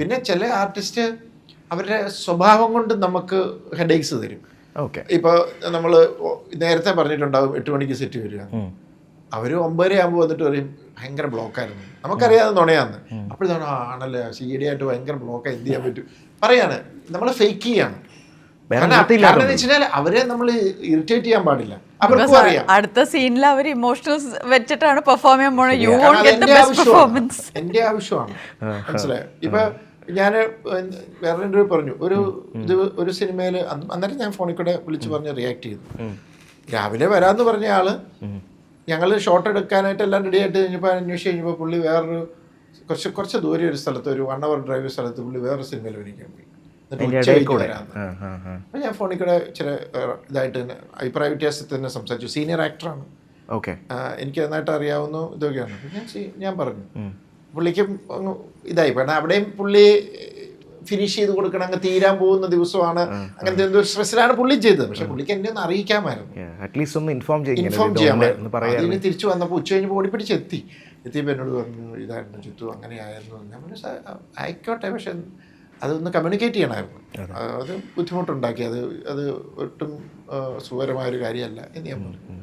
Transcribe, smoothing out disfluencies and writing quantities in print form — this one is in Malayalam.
പിന്നെ ചില ആർട്ടിസ്റ്റ് അവരുടെ സ്വഭാവം കൊണ്ട് നമുക്ക് ഹെഡേക്സ് തരും. ഇപ്പോൾ നമ്മൾ നേരത്തെ പറഞ്ഞിട്ടുണ്ടാവും 8 മണിക്ക് സെറ്റ് വരിക, അവർ 9:30 ആകുമ്പോൾ വന്നിട്ട് പറയും ഭയങ്കര ബ്ലോക്കായിരുന്നു, നമുക്കറിയാതെ നുണയാന്ന്. അപ്പോഴാണ് ആണല്ലേ CID ആയിട്ട് ഭയങ്കര ബ്ലോക്കാണ്, എന്ത് ചെയ്യാൻ പറ്റും പറയാണ്. നമ്മൾ ഫേക്ക് ചെയ്യാണ്. കാരണം എന്ന് വെച്ചാൽ അവരെ നമ്മൾ ഇറിറ്റേറ്റ് ചെയ്യാൻ പാടില്ല. അവർക്കും അറിയാം അടുത്ത സീനിൽ അവർ ഇമോഷണൽസ് വെച്ചിട്ടാണ് പെർഫോം ചെയ്യാൻ പോകുന്നത്. എന്റെ ആവശ്യമാണ്, മനസ്സിലായോ? ഇപ്പൊ ഞാൻ വേറെ പറഞ്ഞു ഒരു സിനിമയിൽ, അന്നേരം ഞാൻ ഫോണിൽ കൂടെ വിളിച്ചു പറഞ്ഞ് റിയാക്ട് ചെയ്തു. രാവിലെ വരാമെന്ന് പറഞ്ഞ ആള് ഞങ്ങൾ ഷോട്ട് എടുക്കാനായിട്ട് എല്ലാം റെഡി ആയിട്ട് കഴിഞ്ഞപ്പോൾ അന്വേഷിച്ച് കഴിഞ്ഞപ്പോൾ പുള്ളി വേറൊരു കുറച്ച് ദൂരെ ഒരു സ്ഥലത്ത്, ഒരു 1 hour ഡ്രൈവ് സ്ഥലത്ത് പുള്ളി വേറൊരു സിനിമയിൽ വിളിക്കാൻ പോയി. അപ്പം ഞാൻ ഫോണിൽ കൂടെ ചില ഇതായിട്ട് തന്നെ അഭിപ്രായ വ്യത്യാസത്തിൽ തന്നെ സംസാരിച്ചു. സീനിയർ ആക്ടറാണ്, എനിക്ക് നന്നായിട്ട് അറിയാവുന്ന ഇതൊക്കെയാണ്. ഞാൻ പറഞ്ഞു പുള്ളിക്കും ഇതായി. കാരണം അവിടെയും പുള്ളി ഫിനിഷ് ചെയ്ത് കൊടുക്കണം, അങ്ങ് തീരാൻ പോകുന്ന ദിവസമാണ്, അങ്ങനത്തെ എന്തോ സ്ട്രെസ്സിലാണ് പുള്ളി ചെയ്തത്. പക്ഷെ പുള്ളിക്ക് എന്നെ ഒന്ന് അറിയിക്കാമായിരുന്നു, ഇൻഫോം ചെയ്യാമായിരുന്നു. അതിന് തിരിച്ചു വന്നപ്പോൾ ഉച്ച കഴിഞ്ഞപ്പോൾ എത്തിയപ്പോൾ എന്നോട് പറഞ്ഞു ഇതായിരുന്നു ചിത്തു, അങ്ങനെയായിരുന്നു. ഞാൻ പറഞ്ഞു ആയിക്കോട്ടെ, പക്ഷെ അതൊന്ന് കമ്മ്യൂണിക്കേറ്റ് ചെയ്യണമായിരുന്നു. അത് ബുദ്ധിമുട്ടുണ്ടാക്കി, അത് ഒട്ടും സുഖകരമായൊരു കാര്യമല്ല എന്ന് ഞാൻ പറഞ്ഞു.